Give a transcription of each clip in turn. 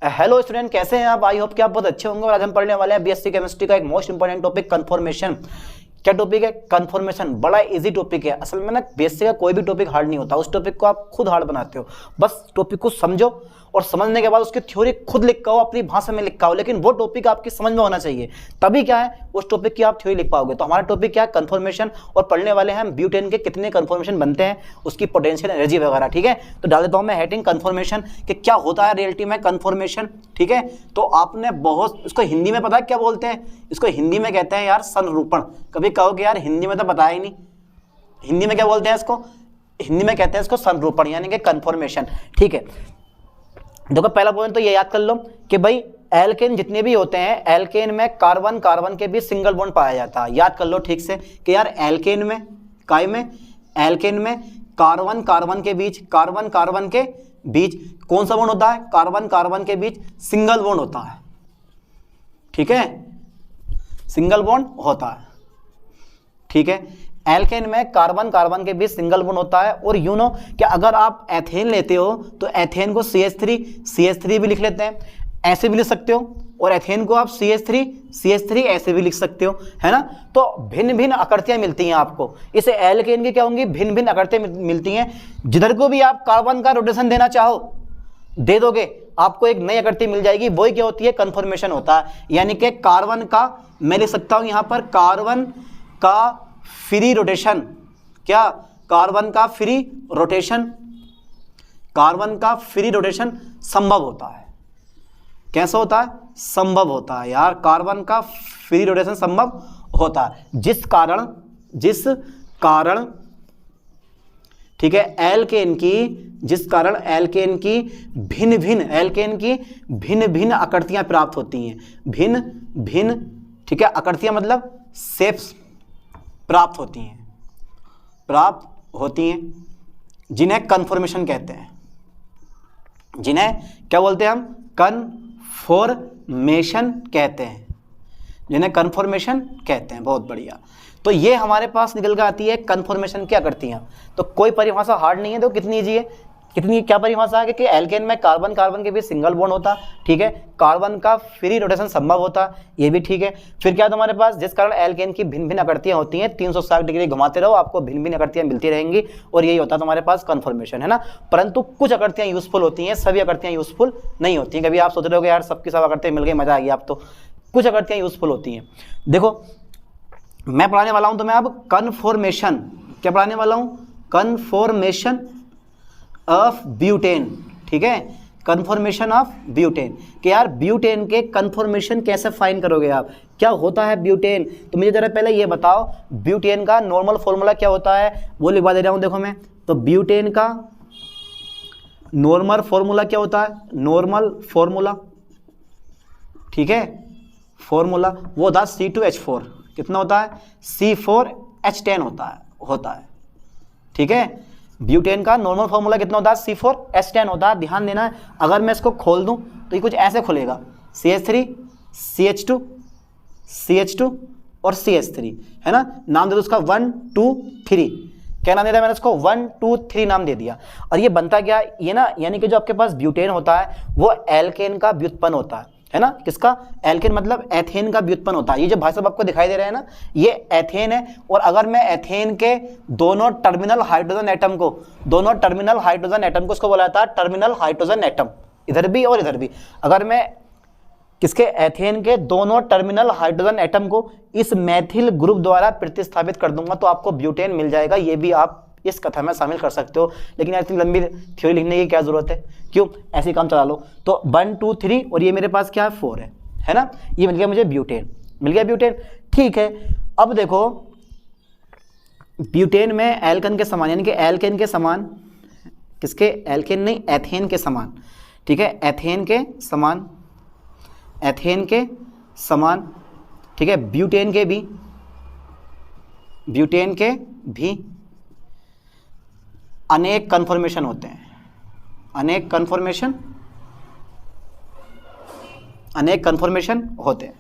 Hello student, कैसे हैं आप? आई होप कि आप बहुत अच्छे होंगे। और आज हम पढ़ने वाले हैं बीएससी केमिस्ट्री का एक मोस्ट इंपोर्टेंट टॉपिक कंफर्मेशन। क्या टॉपिक है? कंफर्मेशन। बड़ा इजी टॉपिक है। असल में ना बीएससी का कोई भी टॉपिक हार्ड नहीं होता, उस टॉपिक को आप खुद हार्ड बनाते हो। बस टॉपिक को समझो और समझने के बाद उसकी थ्योरी खुद लिख के आओ, अपनी भाषा में लिख के आओ, लेकिन वो टॉपिक आपकी समझ में होना चाहिए, तभी क्या है उस टॉपिक की आप थ्योरी लिख पाओगे। तो हमारा टॉपिक क्या है? कंफर्मेशन। और पढ़ने वाले हैं हम ब्यूटेन के कितने कंफर्मेशन बनते हैं, उसकी पोटेंशियल एनर्जी वगैरह। ठीक है, तो डाल देता हूं मैं हेडिंग कंफर्मेशन कि क्या होता है रियलिटी में कंफर्मेशन। ठीक है, तो आपने बहुत इसको हिंदी में पता है क्या बोलते हैं? इसको हिंदी में कहते हैं यार संरूपण। कभी कहोगे यार हिंदी में तो बताया ही नहीं, हिंदी में क्या बोलते हैं इसको? हिंदी में कहते हैं इसको संरूपण, यानी कि कंफर्मेशन। ठीक है, देखो पहला पॉइंट तो ये याद कर लो कि भाई एल्केन जितने भी होते हैं, एल्केन में कार्बन कार्बन के बीच सिंगल बॉन्ड पाया जाता है। याद कर लो ठीक से कि यार एल्केन में काय में एल्केन में कार्बन कार्बन के बीच कौन सा बॉन्ड होता है? कार्बन कार्बन के बीच सिंगल बॉन्ड होता है। ठीक है, सिंगल बॉन्ड होता है। ठीक है, एल्केन में कार्बन कार्बन के बीच सिंगल बॉन्ड होता है। और यू नो कि अगर आप एथेन लेते हो तो एथेन को CH3 भी लिख लेते हैं, ऐसे भी लिख सकते हो। और एथेन को आप CH3 ऐसे भी लिख सकते हो, है ना। तो भिन्न भिन्न आकृतियां मिलती हैं आपको। इसे एल्केन की क्या होंगी? भिन्न भिन्न आकृतियां मिलती हैं। जिधर को भी आप कार्बन का रोटेशन देना चाहो दे दोगे, आपको एक नई आकृति मिल जाएगी। वही क्या होती है? कंफर्मेशन होता है। यानी कि कार्बन का मैं लिख सकता हूं यहां पर कार्बन का फ्री रोटेशन। क्या? कार्बन का फ्री रोटेशन संभव होता है। कैसा होता है? संभव होता है यार, कार्बन का फ्री रोटेशन संभव होता है। जिस कारण ठीक है एल्केन की भिन्न भिन्न आकृतियां प्राप्त होती हैं। भिन्न ठीक है, आकृतियां मतलब शेप्स प्राप्त होती हैं, जिन्हें कंफर्मेशन कहते हैं। जिन्हें क्या बोलते हैं हम? कंफर्मेशन कहते हैं, जिन्हें कंफर्मेशन कहते हैं। बहुत बढ़िया। तो ये हमारे पास निकल कर आती है कंफर्मेशन की आकृतियां। तो कोई परिभाषा हार्ड नहीं है, तो कितनी इजी है। कितनी क्या परिभाषा है कि एल्केन में कार्बन कार्बन के बीच सिंगल बॉन्ड होता। ठीक है, कार्बन का फ्री रोटेशन संभव होता, ये भी ठीक है। फिर क्या है तुम्हारे पास? जिस कारण एल्केन की भिन्न भिन्न आकृतियां होती हैं, 360 डिग्री घुमाते रहो, आपको भिन्न भिन्न आकृतियां मिलती रहेंगी। और यही होता है तुम्हारे पास कंफर्मेशन, है ना। परंतु कुछ आकृतियां यूजफुल होती हैं, सभी आकृतियां यूजफुल नहीं होती हैं। कभी आप सोच रहे हो यार सबकी सब आकृतियां मिल गई, मजा आ गया। आप तो कुछ आकृतियां यूजफुल होती हैं। देखो मैं पढ़ाने वाला हूं तुम्हें अब कंफर्मेशन। क्या पढ़ाने वाला हूं? Confirmation of butane. ठीक है, कंफर्मेशन ऑफ ब्यूटेन कि यार ब्यूटेन के कंफर्मेशन कैसे फाइंड करोगे आप? क्या होता है ब्यूटेन? तो मुझे जरा पहले ये बताओ ब्यूटेन का नॉर्मल फॉर्मूला क्या होता है, वो लिखवा दे रहा हूं। देखो मैं तो ब्यूटेन का नॉर्मल फॉर्मूला क्या होता है? नॉर्मल फॉर्मूला, ठीक है, फॉर्मूला वो होता है C2H4। कितना होता है? C4H10 होता है। ठीक है, ब्यूटेन का नॉर्मल फॉर्मूला कितना होता है? C4H10 होता है। ध्यान देना है, अगर मैं इसको खोल दूं तो ये कुछ ऐसे खुलेगा, CH3 CH2 और CH3, है ना। नाम दे दो उसका 1 2 3। क्या नाम दे दिया मैंने इसको? 1 2 3 नाम दे दिया। और ये बनता क्या ये ना, यानी कि जो आपके पास ब्यूटेन होता है वो एल्केन का व्युत्पन्न होता है ना। किसका? एल्केन मतलब एथेन का व्युत्पन्न होता है। ये जो भाई साहब आपको दिखाई दे रहे हैं ना, ये एथेन है। और अगर मैं एथेन के दोनों टर्मिनल हाइड्रोजन एटम को इसको बोला जाता है टर्मिनल हाइड्रोजन एटम, इधर भी और इधर भी। अगर मैं किसके? एथेन के दोनों टर्मिनल हाइड्रोजन एटम को इस मैथिल ग्रुप द्वारा प्रतिस्थापित कर दूंगा तो आपको ब्यूटेन मिल जाएगा। ये भी आप इस कथा में शामिल कर सकते हो, लेकिन इतनी लंबी थ्योरी लिखने की क्या जरूरत है? क्यों, ऐसे काम चला लो। तो 1 2 3 और ये मेरे पास क्या है? 4 है ना। ये मिल गया मुझे ब्यूटेन, मिल गया ब्यूटेन। ठीक है, अब देखो ब्यूटेन में एल्केन के समान, यानी कि एल्केन के समान, किसके? एल्केन नहीं, एथेन के समान। ठीक है, एथेन के समान। ठीक है, ब्यूटेन के भी अनेक कंफर्मेशन होते हैं। अनेक कंफर्मेशन होते हैं।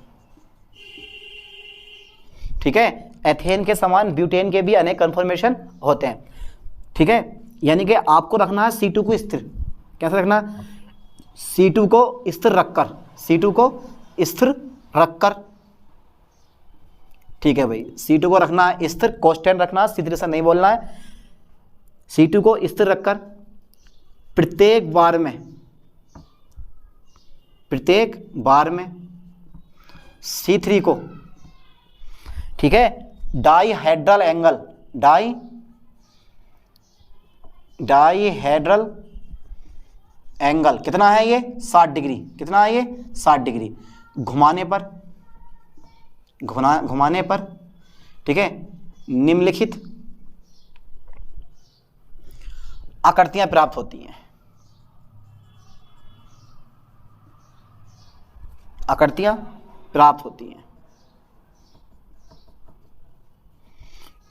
ठीक है, एथेन के समान ब्यूटेन के भी अनेक कंफर्मेशन होते हैं। ठीक है, यानी कि आपको रखना है C2 को स्थिर। कैसे रखना? C2 को स्थिर रखकर, C2 को स्थिर रखकर, ठीक है भाई, C2 को रखना है स्थिर, कांस्टेंट रखना, C3 से नहीं बोलना है। C2 को स्थिर रखकर प्रत्येक बार में C3 को, ठीक है, डाईहेड्रल एंगल कितना है ये 60 डिग्री, कितना है ये 60 डिग्री घुमाने पर, ठीक है, निम्नलिखित आकृतियां प्राप्त होती हैं। आकृतियां प्राप्त होती हैं,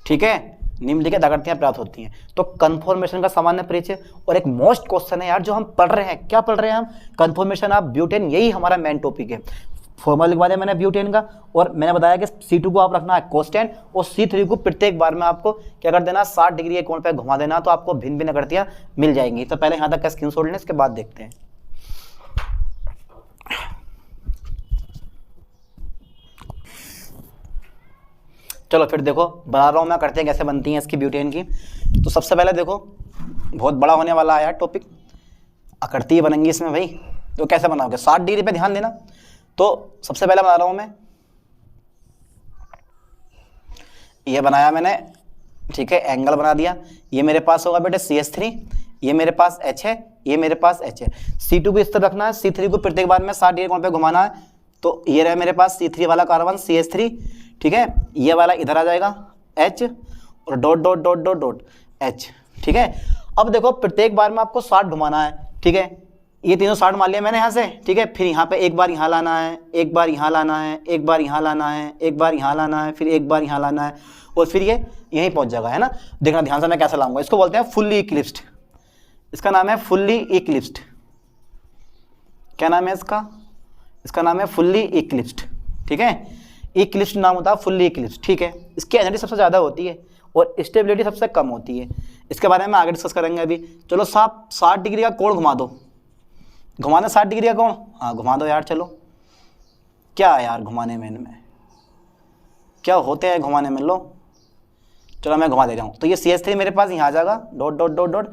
ठीक है, निम्नलिखित आकृतियां प्राप्त होती हैं। तो कन्फॉर्मेशन का सामान्य परिचय, और एक मोस्ट क्वेश्चन है यार जो हम पढ़ रहे हैं, क्या पढ़ रहे हैं हम, कन्फॉर्मेशन ऑफ ब्यूटेन, यही हमारा मेन टॉपिक है। फॉर्मूला लिखवा दिया मैंने ब्यूटेन का, और मैंने बताया कि C2 को आप रखना है कांस्टेंट, और C3 को प्रत्येक बार में आपको क्या कर देना, 60 डिग्री के कोण पे घुमा देना, तो आपको भिन्न भिन्न आकृतियां मिल जाएंगी। तो पहले यहाँ तक का स्क्रीनशॉट लेना, इसके बाद देखते हैं। चलो फिर देखो बता रहा हूँ मैं आकृतियां कैसे बनती हैं इसकी ब्यूटेन की। तो सबसे पहले देखो, बहुत बड़ा होने वाला है यार टॉपिक, आकृति बनेंगी इसमें भाई। तो कैसे बनाओगे, 60 डिग्री पे ध्यान देना। तो सबसे पहले बना रहा हूं मैं, ये बनाया मैंने, ठीक है, एंगल बना दिया। ये मेरे पास होगा बेटे CH3, ये मेरे पास H है, ये मेरे पास H है। C2 को इस तरह रखना है, C3 को प्रत्येक बार में 60 डिग्री कोण पे घुमाना है। तो ये रहा मेरे पास C3 वाला कार्बन CH3, ठीक है, ये वाला इधर आ जाएगा H, और dot dot dot dot dot H, ठीक है। अब देखो प्रत्येक बार में आपको 60 घुमाना है, ठीक है, ये तीनों 60 मान लिया मैंने यहाँ से, ठीक है। फिर यहाँ पे एक बार यहाँ लाना है, एक बार यहाँ लाना है, एक बार यहाँ लाना है, एक बार यहाँ लाना है, फिर एक बार यहाँ लाना है, और फिर ये यहीं पहुँच जाएगा, है ना। देखना ध्यान से मैं कैसे लाऊंगा, इसको बोलते हैं फुल्ली इक्लिप्स्ड, इसका नाम है फुल्ली इक्लिप्स्ड। क्या नाम है इसका, इसका नाम है फुल्ली इक्लिप्स्ड, ठीक है। इक्लिप्स्ड नाम होता है फुल्ली इक्लिप्स्ड, ठीक है। इसकी एनर्जी सबसे ज़्यादा होती है और स्टेबिलिटी सबसे कम होती है। इसके बारे में आगे डिस्कस करेंगे अभी। चलो साहब 60 डिग्री का कोण घुमा दो, घुमा दो 60 डिग्री का कोण, हाँ घुमा दो यार। चलो क्या है यार घुमाने में, इनमें क्या होते हैं घुमाने में, लो चलो मैं घुमा दे रहा हूँ। तो ये CH3 मेरे पास यहाँ आ जाएगा, dot dot dot dot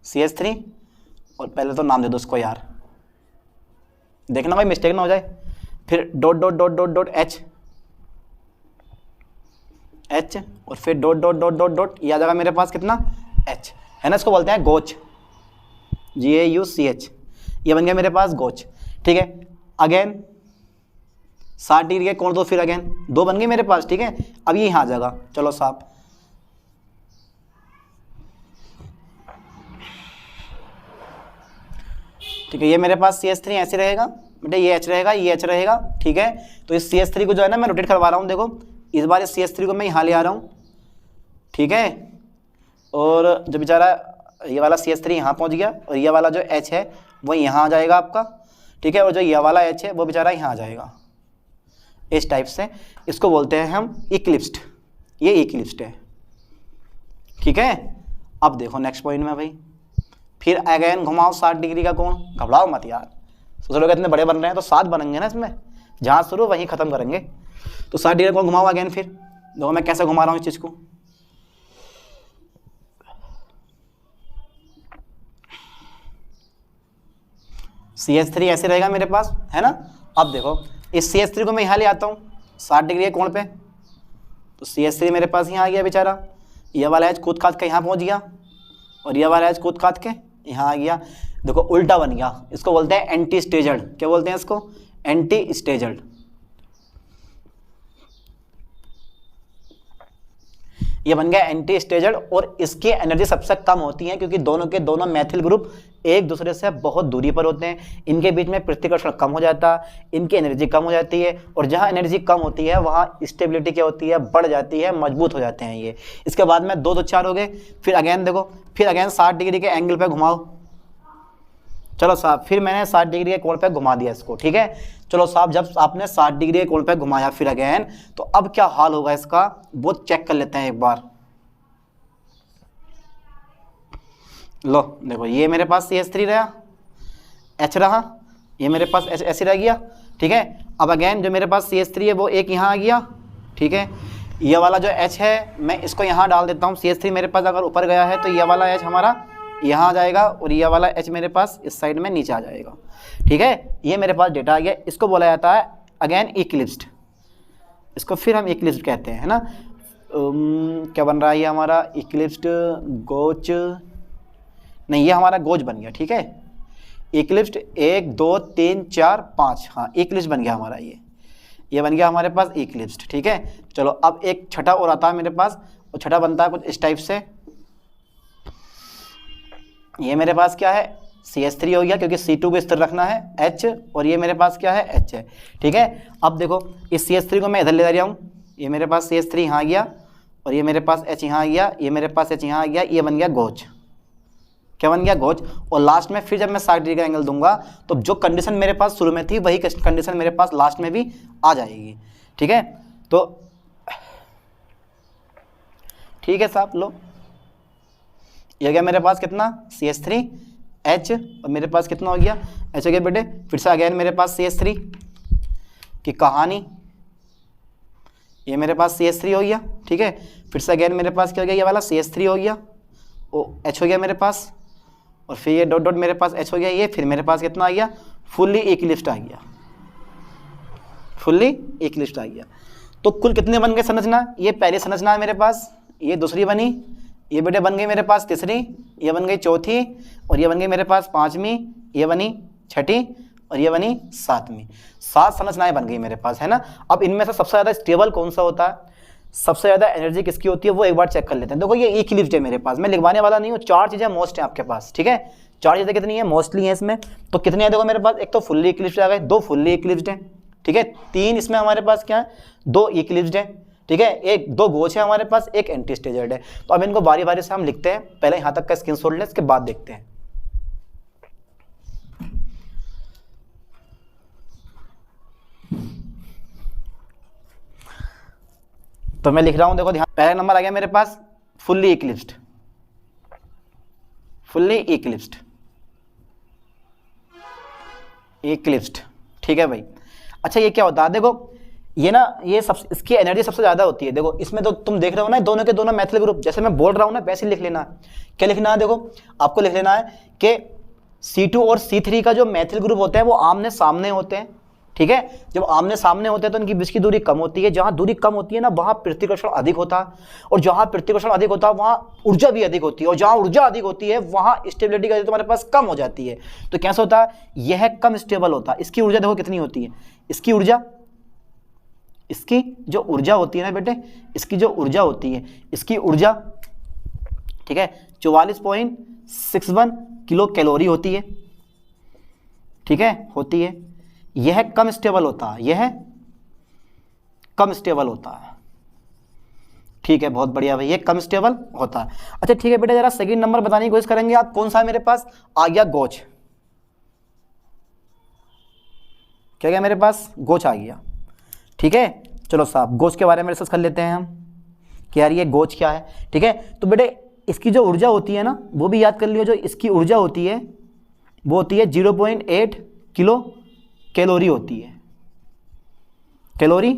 CH3, और पहले तो नाम दे दो उसको यार, देखना भाई मिस्टेक ना हो जाए। फिर dot dot dot dot dot H, और फिर dot dot dot dot dot, ये आ जाएगा मेरे पास कितना H, है ना। इसको बोलते हैं गोच, GAUCH, ये बन गया मेरे पास गोच, ठीक है। अगेन 60 डिग्री के कोण दो, फिर अगेन 2 बन गए मेरे पास, ठीक है। अब ये यहाँ आ जाएगा, चलो साहब ठीक है। ये मेरे पास CH3 ऐसे रहेगा बेटे, ये H रहेगा, ये H रहेगा, ठीक है। तो इस CH3 को जो है ना मैं रोटेट करवा रहा हूँ, देखो इस बार इस CH3 को मैं यहाँ ले आ रहा हूँ, ठीक है। और जो बेचारा ये वाला CH3 यहाँ पहुँच गया, और ये वाला जो H है वो यहाँ आ जाएगा आपका, ठीक है। और जो ये वाला H है वो बेचारा यहाँ आ जाएगा, इस टाइप से। इसको बोलते हैं हम इक्लिप्स्ड, ये इक्लिप्स्ड है, ठीक है। अब देखो नेक्स्ट पॉइंट में भाई, फिर अगेन घुमाओ 60 डिग्री का कोण, घबराओ मत यार, सोच लोग इतने बड़े बन रहे हैं तो 7 बनेंगे ना इसमें, जहाँ शुरू वहीं ख़त्म करेंगे। तो 60 डिग्री को घुमाओ अगेन, फिर देखो मैं कैसे घुमा रहा हूँ इस चीज़ को। CH3 ऐसे रहेगा मेरे पास, है ना। अब देखो इस CH3 को मैं यहाँ ले आता हूँ 60 डिग्री के कोण पे, तो CH3 मेरे पास यहाँ आ गया बेचारा, ये वाला H कूद काट के यहाँ पहुँच गया, और ये वाला H कूद काट के यहाँ आ गया। देखो उल्टा बन गया, इसको बोलते हैं एंटी स्टेजर्ड। क्या बोलते हैं इसको, एंटी स्टेजर्ड। ये बन गया एंटी स्टेजर्ड, और इसकी एनर्जी सबसे कम होती है क्योंकि दोनों के दोनों मैथिल ग्रुप एक दूसरे से बहुत दूरी पर होते हैं, इनके बीच में प्रतिकर्षण कम हो जाता है, इनकी एनर्जी कम हो जाती है, और जहाँ एनर्जी कम होती है वहाँ स्टेबिलिटी क्या होती है, बढ़ जाती है, मजबूत हो जाते हैं ये। इसके बाद में 2 तो 4 हो गए। फिर अगेन देखो, फिर अगेन 60 डिग्री के एंगल पे घुमाओ। चलो साहब फिर मैंने 60 डिग्री के कोण पे घुमा दिया इसको, ठीक है। चलो साहब जब आपने 60 डिग्री के कोण पे घुमाया फिर अगेन, तो अब क्या हाल होगा इसका वो चेक कर लेते हैं एक बार। लो देखो ये मेरे पास CH3 रहा, H रहा, ये मेरे पास H ऐसे रह गया, ठीक है। अब अगेन जो मेरे पास CH3 है वो एक यहाँ आ गया, ठीक है। ये वाला जो H है मैं इसको यहाँ डाल देता हूँ, CH3 मेरे पास अगर ऊपर गया है तो ये वाला H हमारा यहाँ आ जाएगा और ये वाला H मेरे पास इस साइड में नीचे आ जाएगा, ठीक है। ये मेरे पास डेटा आ गया, इसको बोला जाता है अगेन इक्लिप्स्ड, इसको फिर हम इक्लिप्स्ड कहते हैं, है ना। क्या बन रहा है ये हमारा इक्लिप्स्ड गोच, नहीं ये हमारा गोज बन गया, ठीक है। इक्लिप्स्ड 1 2 3 4 5, हाँ इक्लिप्स्ड बन गया हमारा, ये बन गया हमारे पास इक्लिप्स्ड, ठीक है। चलो अब एक छठा और आता है मेरे पास, और छठा बनता है कुछ इस टाइप से। ये मेरे पास क्या है CH3 हो गया, क्योंकि C2 को स्थिर रखना है H, और ये मेरे पास क्या है H है, ठीक है। अब देखो इस CH3 को मैं इधर ले जा रहा हूँ, ये मेरे पास CH3 यहाँ आ गया और ये मेरे पास H यहाँ आ गया, ये मेरे पास H यहाँ आ गया, ये बन गया गोच, क्या बन गया गोच। और लास्ट में फिर जब मैं 60 डिग्री का एंगल दूंगा तो जो कंडीशन मेरे पास शुरू में थी वही कंडीशन मेरे पास लास्ट में भी आ जाएगी, ठीक है। तो ठीक है साहब, लो ये गया मेरे पास कितना CH3 H, और मेरे पास कितना हो गया H हो गया बेटे। फिर से अगेन मेरे पास CH3 की कहानी, ये मेरे पास CH3 हो गया, ठीक है। फिर से अगेन मेरे पास क्या हो गया, ये वाला CH3 हो गया, ओ H हो गया मेरे पास, और फिर ये डॉट डॉट मेरे पास H हो गया, ये फिर मेरे पास कितना आ गया फुल्ली इक्लिप्स्ड आ गया, फुल्ली इक्लिप्स्ड आ गया। तो कुल कितने बन गए संरचना, ये पहली संरचना है मेरे पास, ये दूसरी बनी, ये बेटे बन गई मेरे पास तीसरी, ये बन गई चौथी, और ये बन गई मेरे पास पांचवी, ये बनी छठी, और ये बनी सातवीं। 7 संरचनाएं बन गई मेरे पास, है ना। अब इनमें से सबसे ज़्यादा स्टेबल कौन सा होता है, सबसे ज़्यादा एनर्जी किसकी होती है, वो एक बार चेक कर लेते हैं। देखो ये इक्लिप्स्ड है मेरे पास, मैं लिखवाने वाला नहीं हूँ, 4 चीज़ें मोस्ट हैं आपके पास, ठीक है। 4 चीज़ें कितनी है मोस्टली हैं इसमें, तो कितनी है देखो मेरे पास, एक तो फुल्ली इक्लिप्स्ड आ गए, 2 फुल्ली इक्लिप्स्ड हैं, ठीक है। 3 इसमें हमारे पास क्या है 2 इक्लिप्स्ड है, ठीक है। 2 गोच है हमारे पास, 1 एंटी स्टेजर्ड है। तो अब इनको बारी बारी से हम लिखते हैं, पहले यहाँ तक का स्क्रीनशॉट लें, इसके बाद देखते हैं। तो मैं लिख रहा हूं, देखो ध्यान, पहला नंबर आ गया मेरे पास fully eclipsed, fully eclipsed, eclipsed, ठीक है भाई। अच्छा ये क्या होता है, देखो ये ना ये सब इसकी एनर्जी सबसे ज़्यादा होती है। देखो इसमें तो तुम देख रहे हो ना दोनों के दोनों मैथिल ग्रुप, जैसे मैं बोल रहा हूँ ना वैसे लिख लेना है। क्या लिखना है, देखो आपको लिख लेना है कि C2 और C3 का जो मैथिल ग्रुप होते हैं वो आमने सामने होते हैं, ठीक है। जब आमने सामने होते हैं तो इनकी बीच की दूरी कम होती है, जहाँ दूरी कम होती है ना वहाँ प्रतिकर्षण अधिक होता है, और जहाँ प्रतिकर्षण अधिक होता है वहाँ ऊर्जा भी अधिक होती है, और जहाँ ऊर्जा अधिक होती है वहाँ स्टेबिलिटी का तुम्हारे पास कम हो जाती है। तो कैसे होता है, यह कम स्टेबल होता है। इसकी ऊर्जा देखो कितनी होती है, इसकी जो ऊर्जा होती है ना बेटे, इसकी जो ऊर्जा होती है, इसकी ऊर्जा, ठीक है 44.61 किलो कैलोरी होती है, ठीक है होती है। यह कम स्टेबल होता है, यह कम स्टेबल होता है, ठीक है बहुत बढ़िया भाई, ये कम स्टेबल होता है। अच्छा ठीक है बेटा, जरा सेकंड नंबर बताने की कोशिश करेंगे आप, कौन सा है मेरे पास, आ गया गोच, क्या गया मेरे पास, गोच आ गया, ठीक है। चलो साहब गोच के बारे में डिस्कस कर लेते हैं हम कि यार ये गोच क्या है, ठीक है। तो बेटे इसकी जो ऊर्जा होती है ना वो भी याद कर लियो, जो इसकी ऊर्जा होती है वो होती है 0.8 किलो कैलोरी होती है, कैलोरी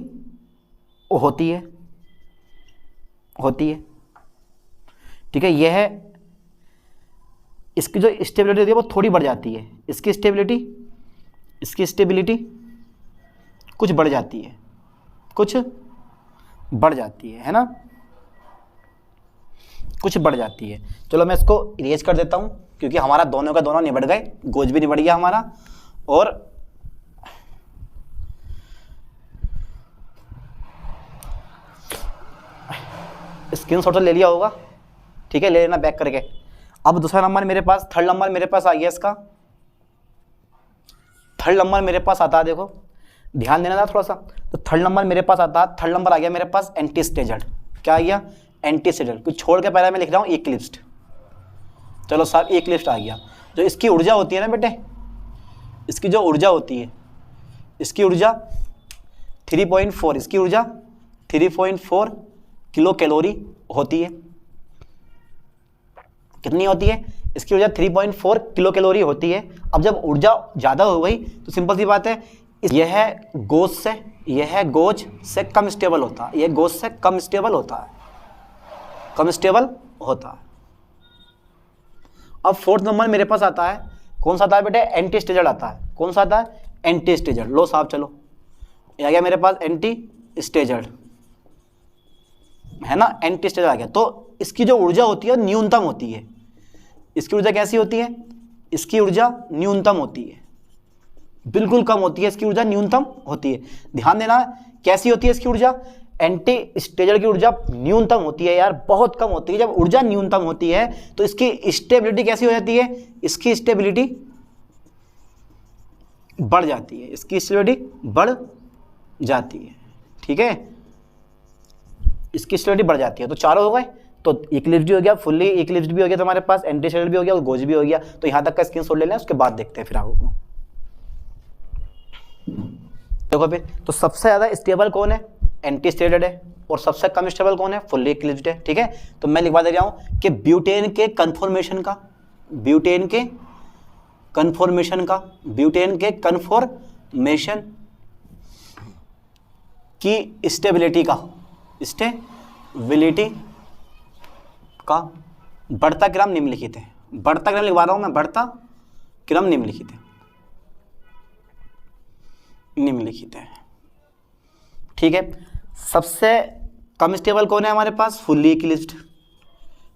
होती है, ठीक है। यह है इसकी जो स्टेबिलिटी होती है वो थोड़ी बढ़ जाती है, इसकी स्टेबिलिटी कुछ बढ़ जाती है, कुछ बढ़ जाती है ना, कुछ बढ़ जाती है। चलो मैं इसको इरेज कर देता हूं क्योंकि हमारा दोनों का दोनों निबट गए, गोज भी निबट गया हमारा, और स्क्रीनशॉट तो ले लिया होगा, ठीक है ले लेना बैक करके। अब दूसरा नंबर मेरे पास, थर्ड नंबर मेरे पास आ गया इसका, थर्ड नंबर मेरे पास आता है, देखो ध्यान देना था थोड़ा सा। तो थर्ड नंबर मेरे पास आता है, थर्ड नंबर आ गया मेरे पास एंटी स्टेजर्ड, क्या आ गया एंटी स्टेजर्ड, कुछ छोड़ के पहले मैं लिख रहा हूँ इक्लिप्स्ड। चलो साहब इक्लिप्स्ड आ गया। जो इसकी ऊर्जा होती है ना बेटे, इसकी जो ऊर्जा होती है, इसकी ऊर्जा 3.4, इसकी ऊर्जा 3.4 किलो कैलोरी होती है। कितनी होती है, इसकी ऊर्जा 3.4 किलो कैलोरी होती है। अब जब ऊर्जा ज़्यादा हो गई तो सिंपल सी बात है, यह गोज से कम स्टेबल होता है, यह गोज से कम स्टेबल होता है, कम स्टेबल होता है। अब फोर्थ नंबर मेरे पास आता है, कौन सा आता है बेटे? एंटी स्टेजर्ड आता है। कौन सा आता है? एंटी स्टेजर्ड। लो साहब चलो, ये आ गया मेरे पास एंटी स्टेजर्ड, है ना, एंटी स्टेजर्ड आ गया। तो इसकी जो ऊर्जा होती है न्यूनतम होती है। इसकी ऊर्जा कैसी होती है? इसकी ऊर्जा न्यूनतम होती है, बिल्कुल कम होती है, इसकी ऊर्जा न्यूनतम होती है। ध्यान देना, कैसी होती है इसकी ऊर्जा? एंटी स्टेजर्ड की ऊर्जा न्यूनतम होती है यार, बहुत कम होती है। जब ऊर्जा न्यूनतम होती है तो इसकी स्टेबिलिटी कैसी हो जाती है? इसकी स्टेबिलिटी बढ़ जाती है, इसकी स्टेबिलिटी बढ़ जाती है, ठीक है, इसकी स्टेबिलिटी बढ़ जाती है। तो चारों हो गए, तो इक्लिप्स्ड भी हो गया, फुल्ली इक्लिप्स्ड भी हो गया तुम्हारे पास, एंटी स्टेजर्ड भी हो गया और गोज भी हो गया। तो यहां तक का स्क्रीनशॉट ले लें, उसके बाद देखते हैं फिर आपको। देखो फिर, तो सबसे ज्यादा स्टेबल कौन है? एंटी स्टेजर्ड है। और सबसे कम स्टेबल कौन है? फुल्ली इक्लिप्स्ड है, ठीक है। तो मैं लिखवा दे रहा हूं कि ब्यूटेन के कन्फॉर्मेशन का, ब्यूटेन के कन्फॉर्मेशन का, ब्यूटेन के कन्फॉर्मेशन की स्टेबिलिटी का, स्टेबिलिटी का बढ़ता क्रम निम्नलिखित है। बढ़ता क्रम लिखवा रहा हूं मैं, बढ़ता क्रम निम्नलिखित है, निम्नलिखित है, ठीक है। सबसे कम स्टेबल कौन है हमारे पास? फुल्ली इक्लिप्स्ड,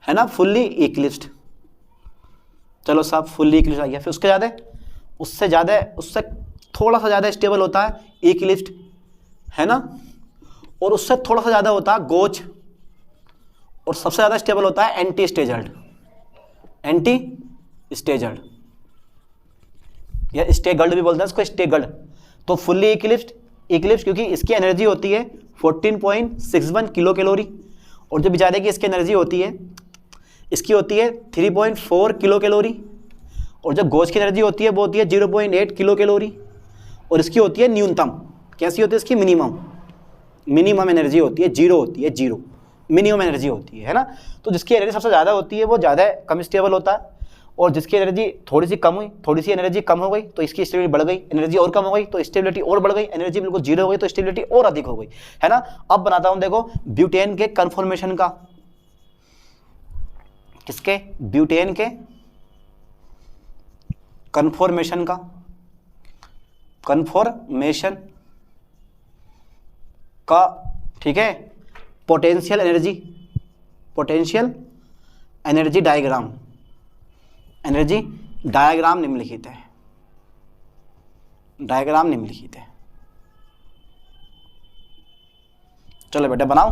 है ना, फुल्ली इक्लिप्स्ड। चलो साहब, फुल्ली इक्लिप्स्ड आ गया। फिर उससे ज़्यादा, उससे थोड़ा सा ज़्यादा स्टेबल होता है इक्लिप्स्ड, है ना, और उससे थोड़ा सा ज़्यादा होता है गोज, और सबसे ज़्यादा स्टेबल होता है एंटी स्टेजर्ड, एंटी स्टेजर्ड या स्टेगर्ड भी बोलते हैं इसको, स्टेगर्ड। तो फुल्ली इक्लिप्स्ड क्योंकि इसकी एनर्जी होती है 14.61 किलो कैलोरी, और जो बेचारे की इसकी एनर्जी होती है, इसकी होती है 3.4 किलो कैलोरी, और जो गोज की एनर्जी होती है वो होती है 0.8 किलो कैलोरी, और इसकी होती है न्यूनतम। कैसी होती है इसकी? मिनिमम एनर्जी होती है, जीरो होती है, जीरो मिनिमम एनर्जी होती है ना। तो जिसकी एनर्जी सबसे ज़्यादा होती है वो ज़्यादा कम स्टेबल होता है, और जिसकी एनर्जी थोड़ी सी कम हुई, थोड़ी सी एनर्जी कम हो गई तो इसकी स्टेबिलिटी बढ़ गई, एनर्जी और कम हो गई तो स्टेबिलिटी और बढ़ गई, एनर्जी बिल्कुल जीरो हो गई तो स्टेबिलिटी और अधिक हो गई, है ना। अब बनाता हूं, देखो ब्यूटेन के कन्फॉर्मेशन का, किसके? ब्यूटेन के कन्फॉर्मेशन का, कन्फॉर्मेशन का, ठीक है, potential energy diagram, energy diagram निम्नलिखित है, डायग्राम निम्नलिखित है। चलो बेटा बनाओ,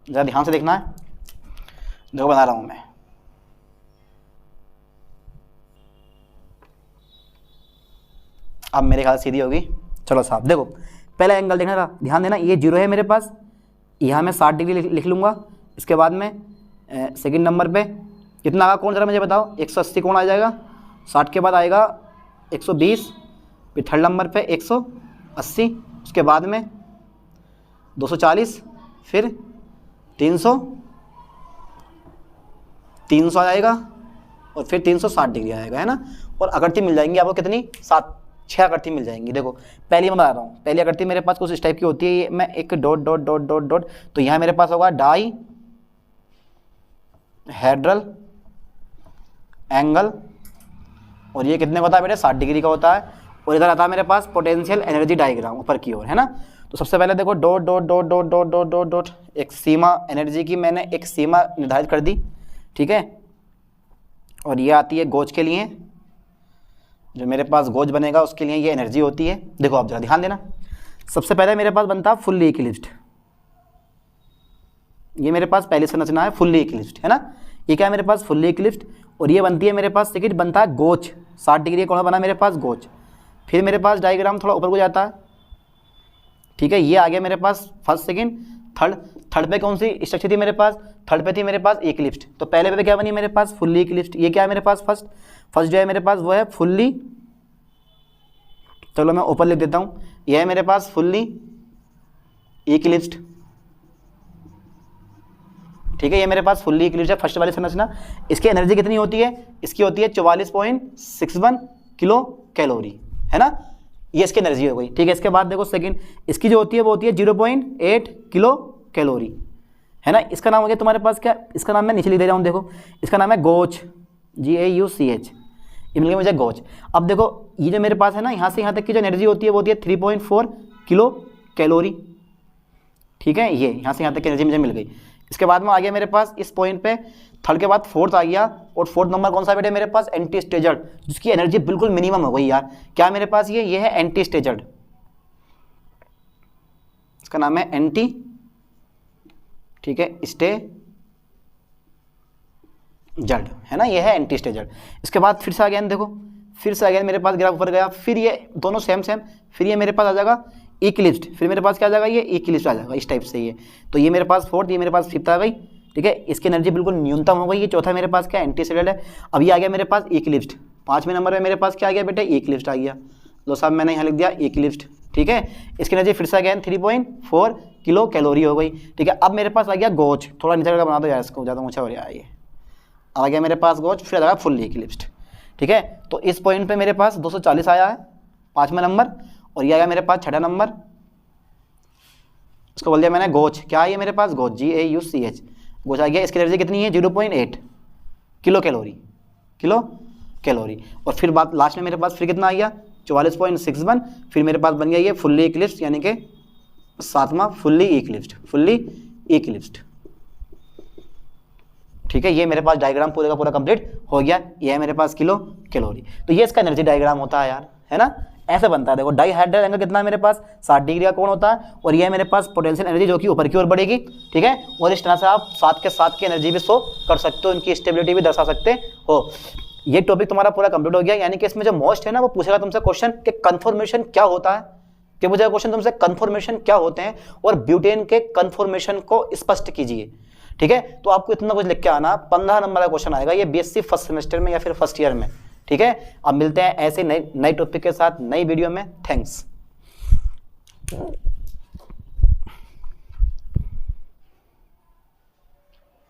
जरा ध्यान से देखना है। देखो बना रहा हूं मैं, अब मेरे ख्याल सीधी होगी। चलो साहब देखो, पहला एंगल देखना था, ध्यान देना, ये जीरो है मेरे पास, यहाँ मैं 60 डिग्री लिख लूँगा। इसके बाद में सेकंड नंबर पे कितना आएगा कौन, जरा मुझे बताओ? 180 कौन आ जाएगा? 60 के बाद आएगा 120, फिर थर्ड नंबर पे 180, उसके बाद में 240, फिर 300 आ जाएगा, और फिर 360 डिग्री आएगा, है ना। और आकृति मिल जाएंगी आपको कितनी? 6 आकृति मिल जाएंगी। देखो पहली मैं बता रहा हूँ, पहली आकृति मेरे पास कुछ इस टाइप की होती है, मैं एक dot dot dot dot dot, तो यहाँ मेरे पास होगा डाई हेड्रल एंगल, और ये कितने का होता है बेटे? 60 डिग्री का होता है। और इधर आता है मेरे पास पोटेंशियल एनर्जी डायग्राम ऊपर की ओर, है ना। तो सबसे पहले देखो dot dot dot dot dot dot dot dot, एक सीमा एनर्जी की मैंने एक सीमा निर्धारित कर दी, ठीक है। और ये आती है गोज के लिए, जो मेरे पास गोज बनेगा उसके लिए ये एनर्जी होती है। देखो आप जरा ध्यान देना, सबसे पहले मेरे पास बनता है फुल्ली इक्लिप्स्ड, ये मेरे पास पहले से संरचना है फुल्ली इक्लिप्स्ड, है ना। ये क्या है मेरे पास? Fully eclipsed. और ये बनती है मेरे पास सेकंड बनता है गोज, 60 डिग्री कौन बना मेरे पास? गोज। फिर मेरे पास डायग्राम थोड़ा ऊपर को जाता है, ठीक है। ये आ गया मेरे पास फर्स्ट सेकंड थर्ड पे कौन सी स्ट्रक्चर थी मेरे पास? थर्ड पे थी मेरे पास इक्लिप्स्ड। तो पहले पे क्या बनी मेरे पास? Fully eclipsed. ये क्या है मेरे पास? फर्स्ट जो है मेरे पास वो है फुल्ली, चलो मैं ऊपर लिख देता हूँ, यह है मेरे पास फुल्ली इक्लिप्स्ड, ठीक है, ये मेरे पास फुल्ली इक्लिप्स्ड है फर्स्ट वाली संरचना। इसकी एनर्जी कितनी होती है, इसकी होती है 44.61 किलो कैलोरी, है ना, ये इसकी एनर्जी हो गई। ठीक है, इसके बाद देखो सेकंड, इसकी जो होती है वो होती है 0.8 किलो कैलोरी, है ना। इसका नाम हो गया तुम्हारे पास क्या, इसका नाम मैं नीचे लिख दे रहा हूँ, देखो इसका नाम है गोच, GAUCH, ये मिल गया मुझे गोच। अब देखो ये जो मेरे पास है ना, यहाँ से यहाँ तक की जो एनर्जी होती है वो होती है 3.4 किलो कैलोरी। ठीक है, ये यहाँ से यहाँ तक की एनर्जी मुझे मिल गई। इसके बाद में आ गया मेरे पास इस पॉइंट पे, थर्ड के बाद फोर्थ आ गया, और फोर्थ नंबर कौन सा बेटे मेरे पास, एंटी स्टेजर्ड, जिसकी एनर्जी बिल्कुल मिनिमम हो गई यार। क्या मेरे पास ये है एंटी स्टेजर्ड, इसका नाम है एंटी, ठीक है, स्टेजर्ड, है ना, ये है एंटी स्टेजर्ड। इसके बाद फिर से आ गया, देखो फिर से आ गया मेरे पास, ग्राफ ऊपर गया, फिर ये दोनों सेम, फिर ये मेरे पास आ जाएगा इक्लिप्स्ड, फिर मेरे पास क्या आ जाएगा, ये इक्लिप्स्ड आ जाएगा इस टाइप से ये। तो ये मेरे पास फोर्थ, ये मेरे पास फिफ्थ आ गई। ठीक है, इसकी एनर्जी बिल्कुल न्यूनतम हो गई। ये चौथा मेरे पास क्या एंटी स्टेजर्ड है। अब ये आ गया मेरे पास इक्लिप्स्ड, पाँचवें नंबर में मेरे पास क्या आ गया बेटे, इक्लिप्स्ड आ गया। लो साहब मैंने यहाँ लिख दिया इक्लिप्स्ड। ठीक है, इसकी एनर्जी फिर से आ गया 3.4 किलो कैलोरी हो गई। ठीक है, अब मेरे पास आ गया गोच, थोड़ा नीचे का बना दो यार इसको, ज़्यादा ऊँचा हो रहा है ये। आ गया मेरे पास गोच, फिर आ जाएगा फुल्ली इक्लिप्स्ड। ठीक है, तो इस पॉइंट पे मेरे पास 240 आया है पाँचवें नंबर, और ये आ गया मेरे पास छठा नंबर, इसको बोल दिया मैंने गोच। क्या है ये मेरे पास, गोच, GAUCH, गोच आ गया। इसकी एनर्जी कितनी है, 0.8 किलो कैलोरी। और फिर बात लास्ट में मेरे पास फिर कितना आ गया, 44.61, फिर मेरे पास बन गया ये फुल्ली इक्लिप्स्ड, यानी कि सातवां फुल्ली इक्लिप्स्ड। ठीक है, ये मेरे पास डायग्राम पूरे का पूरा कंप्लीट हो गया। ये है मेरे पास किलो कैलोरी। तो ये इसका एनर्जी डायग्राम होता है यार, है ना, ऐसे बनता है। देखो डाइहाइड्रल एंगल कितना है मेरे पास, 60 डिग्री का कोण होता है, और ये है मेरे पास पोटेंशियल एनर्जी जो कि ऊपर की ओर बढ़ेगी। ठीक है, और इस तरह से आप साथ के साथ की एनर्जी भी शो कर सकते हो, इनकी स्टेबिलिटी भी दर्शा सकते हो। ये टॉपिक तुम्हारा पूरा कंप्लीट हो गया। यानी कि इसमें जो मोस्ट है ना, वो पूछेगा तुमसे क्वेश्चन कि कन्फॉर्मेशन क्या होता है, कि पूछेगा क्वेश्चन तुमसे कन्फॉर्मेशन क्या होते हैं, और ब्यूटेन के कन्फॉर्मेशन को स्पष्ट कीजिए। ठीक है, तो आपको इतना कुछ लिख के आना, 15 नंबर का क्वेश्चन आएगा ये BSc फर्स्ट सेमेस्टर में या फिर फर्स्ट ईयर में। ठीक है, अब मिलते हैं ऐसे नए टॉपिक के साथ नई वीडियो में। थैंक्स।